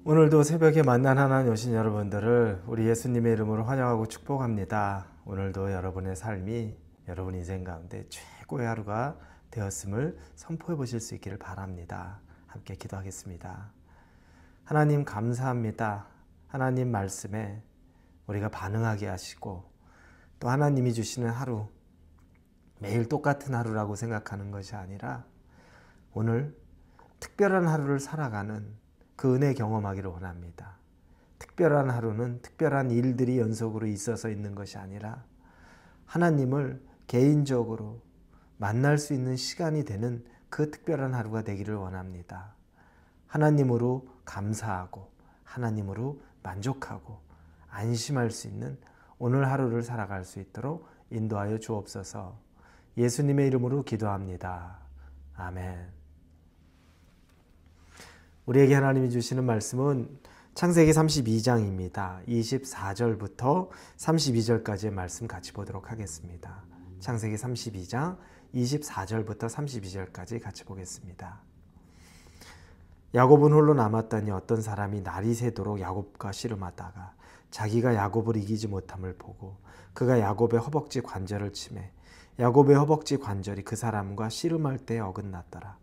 오늘도 새벽에 만난 하나님 오신 여러분들을 우리 예수님의 이름으로 환영하고 축복합니다. 오늘도 여러분의 삶이 여러분 인생 가운데 최고의 하루가 되었음을 선포해 보실 수 있기를 바랍니다. 함께 기도하겠습니다. 하나님 감사합니다. 하나님 말씀에 우리가 반응하게 하시고 또 하나님이 주시는 하루, 매일 똑같은 하루라고 생각하는 것이 아니라 오늘 특별한 하루를 살아가는 그 은혜 경험하기를 원합니다. 특별한 하루는 특별한 일들이 연속으로 있어서 있는 것이 아니라 하나님을 개인적으로 만날 수 있는 시간이 되는 그 특별한 하루가 되기를 원합니다. 하나님으로 감사하고 하나님으로 만족하고 안심할 수 있는 오늘 하루를 살아갈 수 있도록 인도하여 주옵소서. 예수님의 이름으로 기도합니다. 아멘. 우리에게 하나님이 주시는 말씀은 창세기 32장입니다. 24절부터 32절까지의 말씀 같이 보도록 하겠습니다. 창세기 32장 24절부터 32절까지 같이 보겠습니다. 야곱은 홀로 남았더니 어떤 사람이 날이 새도록 야곱과 씨름하다가 자기가 야곱을 이기지 못함을 보고 그가 야곱의 허벅지 관절을 치매 야곱의 허벅지 관절이 그 사람과 씨름할 때에 어긋났더라.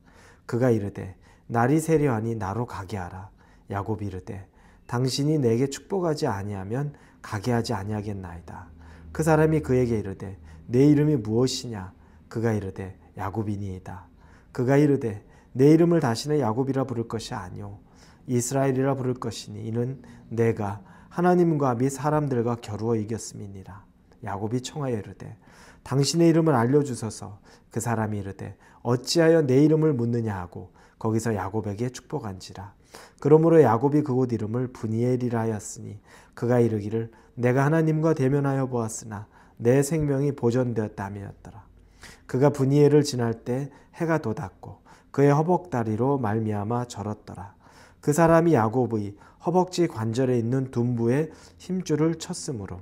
그가 이르되 날이 새려하니 나로 가게 하라. 야곱이 이르되 당신이 내게 축복하지 아니하면 가게 하지 아니하겠나이다. 그 사람이 그에게 이르되 내 이름이 무엇이냐. 그가 이르되 야곱이니이다. 그가 이르되 내 이름을 다시는 야곱이라 부를 것이 아니오 이스라엘이라 부를 것이니 이는 내가 하나님과 및 사람들과 겨루어 이겼음이니라. 야곱이 청하여 이르되 당신의 이름을 알려주소서. 그 사람이 이르되 어찌하여 내 이름을 묻느냐 하고 거기서 야곱에게 축복한지라. 그러므로 야곱이 그곳 이름을 브니엘이라 하였으니 그가 이르기를 내가 하나님과 대면하여 보았으나 내 생명이 보존되었다 함이었더라. 그가 브니엘을 지날 때 해가 돋았고 그의 허벅다리로 말미암아 절었더라. 그 사람이 야곱의 허벅지 관절에 있는 둔부에 힘줄을 쳤으므로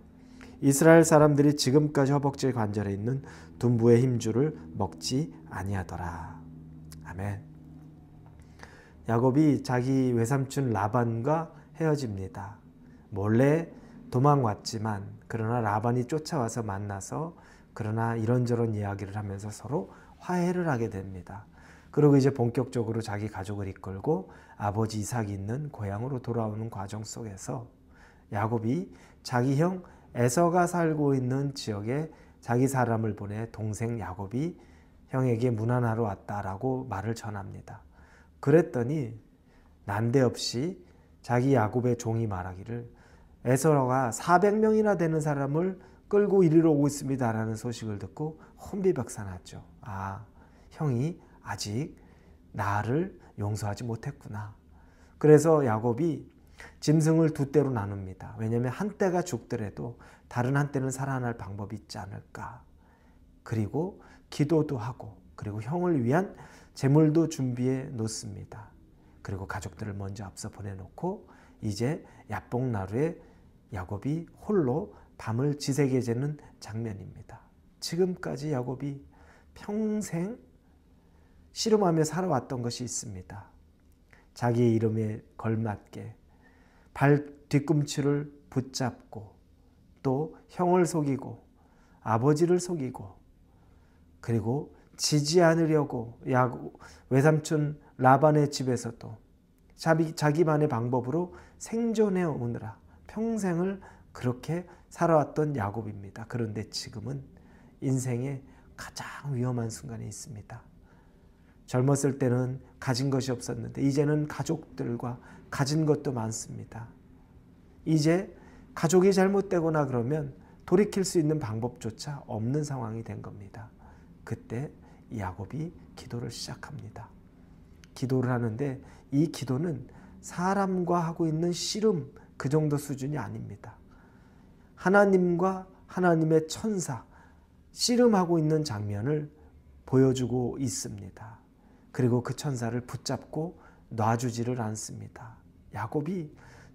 이스라엘 사람들이 지금까지 허벅지 관절에 있는 둔부의 힘줄을 먹지 아니하더라. 아멘. 야곱이 자기 외삼촌 라반과 헤어집니다. 몰래 도망왔지만 그러나 라반이 쫓아와서 만나서 그러나 이런저런 이야기를 하면서 서로 화해를 하게 됩니다. 그리고 이제 본격적으로 자기 가족을 이끌고 아버지 이삭이 있는 고향으로 돌아오는 과정 속에서 야곱이 자기 형 에서가 살고 있는 지역에 자기 사람을 보내 동생 야곱이 형에게 문안하러 왔다라고 말을 전합니다. 그랬더니 난데없이 자기 야곱의 종이 말하기를 에서가 400명이나 되는 사람을 끌고 이리로 오고 있습니다라는 소식을 듣고 혼비백산하죠. 아, 형이 아직 나를 용서하지 못했구나. 그래서 야곱이 짐승을 두 떼로 나눕니다. 왜냐하면 한 떼가 죽더라도 다른 한 떼는 살아날 방법이 있지 않을까. 그리고 기도도 하고 그리고 형을 위한 재물도 준비해 놓습니다. 그리고 가족들을 먼저 앞서 보내놓고 이제 야복나루에 야곱이 홀로 밤을 지새게 되는 장면입니다. 지금까지 야곱이 평생 씨름하며 살아왔던 것이 있습니다. 자기의 이름에 걸맞게 발 뒤꿈치를 붙잡고 또 형을 속이고 아버지를 속이고 그리고 지지 않으려고 외삼촌 라반의 집에서도 자기만의 방법으로 생존해 오느라 평생을 그렇게 살아왔던 야곱입니다. 그런데 지금은 인생의 가장 위험한 순간에 있습니다. 젊었을 때는 가진 것이 없었는데 이제는 가족들과 가진 것도 많습니다. 이제 가족이 잘못되거나 그러면 돌이킬 수 있는 방법조차 없는 상황이 된 겁니다. 그때 야곱이 기도를 시작합니다. 기도를 하는데 이 기도는 사람과 하고 있는 씨름 그 정도 수준이 아닙니다. 하나님과 하나님의 천사 씨름하고 있는 장면을 보여주고 있습니다. 그리고 그 천사를 붙잡고 놔주지를 않습니다. 야곱이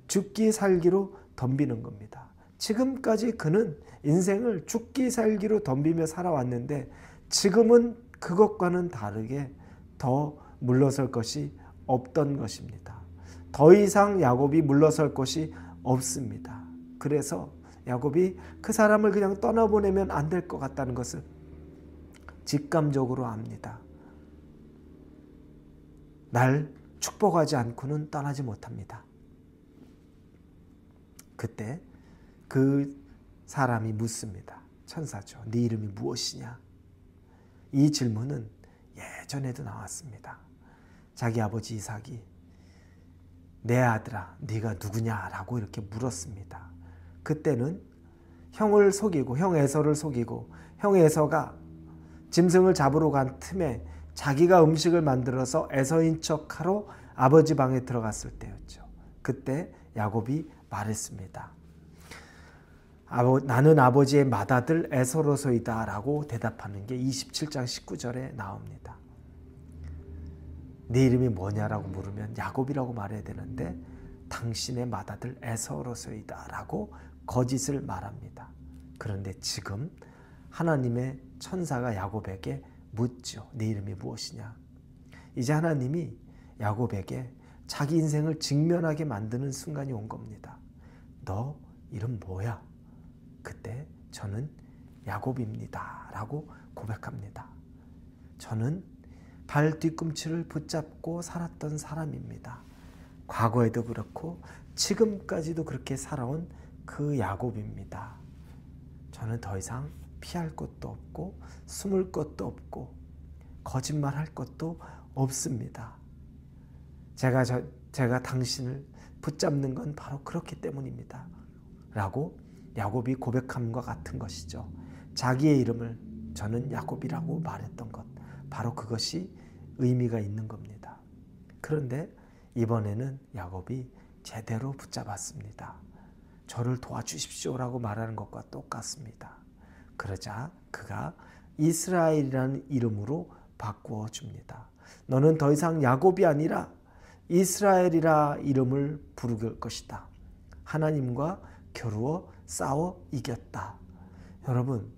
죽기 살기로 덤비는 겁니다. 지금까지 그는 인생을 죽기 살기로 덤비며 살아왔는데 지금은 그것과는 다르게 더 물러설 것이 없던 것입니다. 더 이상 야곱이 물러설 곳이 없습니다. 그래서 야곱이 그 사람을 그냥 떠나보내면 안 될 것 같다는 것을 직감적으로 압니다. 날 축복하지 않고는 떠나지 못합니다. 그때 그 사람이 묻습니다. 천사죠. 네 이름이 무엇이냐? 이 질문은 예전에도 나왔습니다. 자기 아버지 이삭이 내 아들아 네가 누구냐라고 이렇게 물었습니다. 그때는 형을 속이고 형 에서를 속이고 형 에서가 짐승을 잡으러 간 틈에 자기가 음식을 만들어서 에서인 척하러 아버지 방에 들어갔을 때였죠. 그때 야곱이 말했습니다. 나는 아버지의 맏아들 에서로소이다 라고 대답하는 게 27장 19절에 나옵니다. 네 이름이 뭐냐라고 물으면 야곱이라고 말해야 되는데 당신의 맏아들 에서로소이다 라고 거짓을 말합니다. 그런데 지금 하나님의 천사가 야곱에게 묻죠. 네 이름이 무엇이냐? 이제 하나님이 야곱에게 자기 인생을 직면하게 만드는 순간이 온 겁니다. 너 이름 뭐야? 그때 저는 야곱입니다 라고 고백합니다. 저는 발 뒤꿈치를 붙잡고 살았던 사람입니다. 과거에도 그렇고 지금까지도 그렇게 살아온 그 야곱입니다. 저는 더 이상 피할 것도 없고 숨을 것도 없고 거짓말할 것도 없습니다. 제가 당신을 붙잡는 건 바로 그렇기 때문입니다. 라고 야곱이 고백함과 같은 것이죠. 자기의 이름을 저는 야곱이라고 말했던 것, 바로 그것이 의미가 있는 겁니다. 그런데 이번에는 야곱이 제대로 붙잡았습니다. 저를 도와주십시오라고 말하는 것과 똑같습니다. 그러자 그가 이스라엘이라는 이름으로 바꾸어 줍니다. 너는 더 이상 야곱이 아니라 이스라엘이라 이름을 부를 것이다. 하나님과 겨루어 싸워 이겼다. 여러분,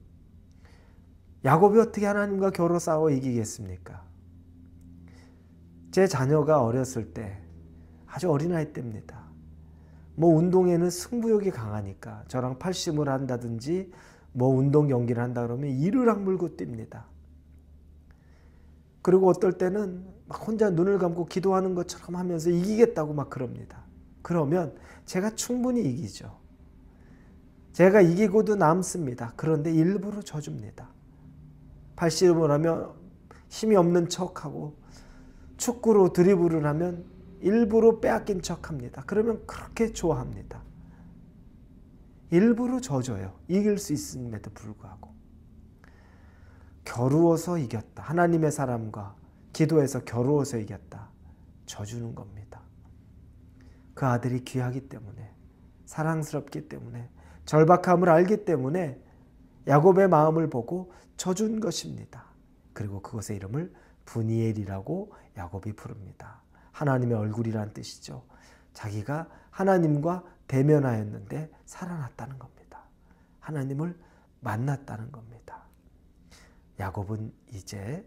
야곱이 어떻게 하나님과 겨루어 싸워 이기겠습니까? 제 자녀가 어렸을 때, 아주 어린아이 때입니다. 운동에는 승부욕이 강하니까 저랑 팔심을 한다든지 운동 경기를 한다 그러면 이를 악물고 뜁니다. 그리고 어떨 때는 막 혼자 눈을 감고 기도하는 것처럼 하면서 이기겠다고 막 그럽니다. 그러면 제가 충분히 이기죠. 제가 이기고도 남습니다. 그런데 일부러 져줍니다. 팔씨름을 하면 힘이 없는 척하고 축구로 드리블을 하면 일부러 빼앗긴 척합니다. 그러면 그렇게 좋아합니다. 일부러 져줘요. 이길 수 있음에도 불구하고. 겨루어서 이겼다. 하나님의 사람과 기도해서 겨루어서 이겼다. 져주는 겁니다. 그 아들이 귀하기 때문에, 사랑스럽기 때문에, 절박함을 알기 때문에 야곱의 마음을 보고 져준 것입니다. 그리고 그것의 이름을 브니엘이라고 야곱이 부릅니다. 하나님의 얼굴이란 뜻이죠. 자기가 하나님과 대면하였는데 살아났다는 겁니다. 하나님을 만났다는 겁니다. 야곱은 이제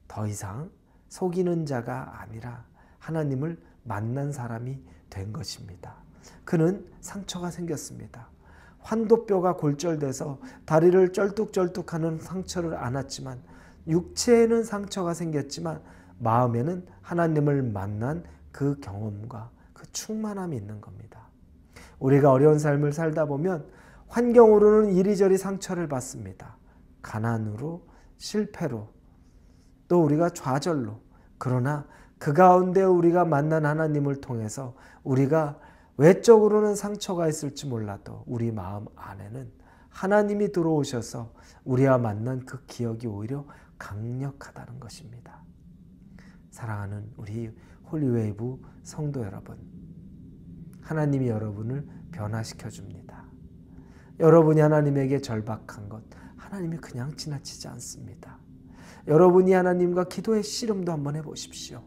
더 이상 속이는 자가 아니라 하나님을 만난 사람이 된 것입니다. 그는 상처가 생겼습니다. 환도뼈가 골절돼서 다리를 쩔뚝쩔뚝하는 상처를 안았지만, 육체에는 상처가 생겼지만 마음에는 하나님을 만난 그 경험과 그 충만함이 있는 겁니다. 우리가 어려운 삶을 살다 보면 환경으로는 이리저리 상처를 받습니다. 가난으로, 실패로, 또 우리가 좌절로. 그러나 그 가운데 우리가 만난 하나님을 통해서 우리가 외적으로는 상처가 있을지 몰라도 우리 마음 안에는 하나님이 들어오셔서 우리와 만난 그 기억이 오히려 강력하다는 것입니다. 사랑하는 우리 홀리웨이브 성도 여러분, 하나님이 여러분을 변화시켜 줍니다. 여러분이 하나님에게 절박한 것, 하나님이 그냥 지나치지 않습니다. 여러분이 하나님과 기도의 씨름도 한번 해보십시오.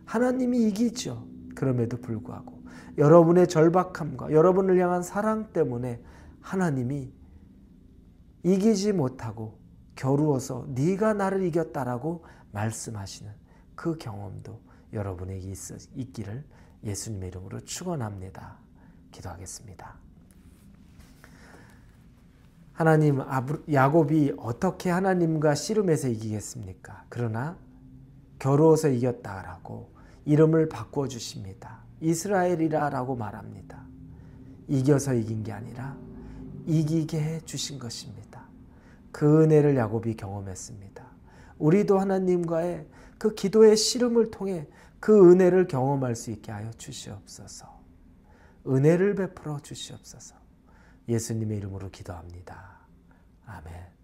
하나님이 이기죠. 그럼에도 불구하고 여러분의 절박함과 여러분을 향한 사랑 때문에 하나님이 이기지 못하고 겨루어서 네가 나를 이겼다라고 말씀하시는 그 경험도 여러분에게 있기를 예수님의 이름으로 축원합니다. 기도하겠습니다. 하나님, 야곱이 어떻게 하나님과 씨름해서 이기겠습니까? 그러나 겨루어서 이겼다라고 이름을 바꿔주십니다. 이스라엘이라고 말합니다. 이겨서 이긴 게 아니라 이기게 해주신 것입니다. 그 은혜를 야곱이 경험했습니다. 우리도 하나님과의 그 기도의 씨름을 통해 그 은혜를 경험할 수 있게 하여 주시옵소서. 은혜를 베풀어 주시옵소서. 예수님의 이름으로 기도합니다. 아멘.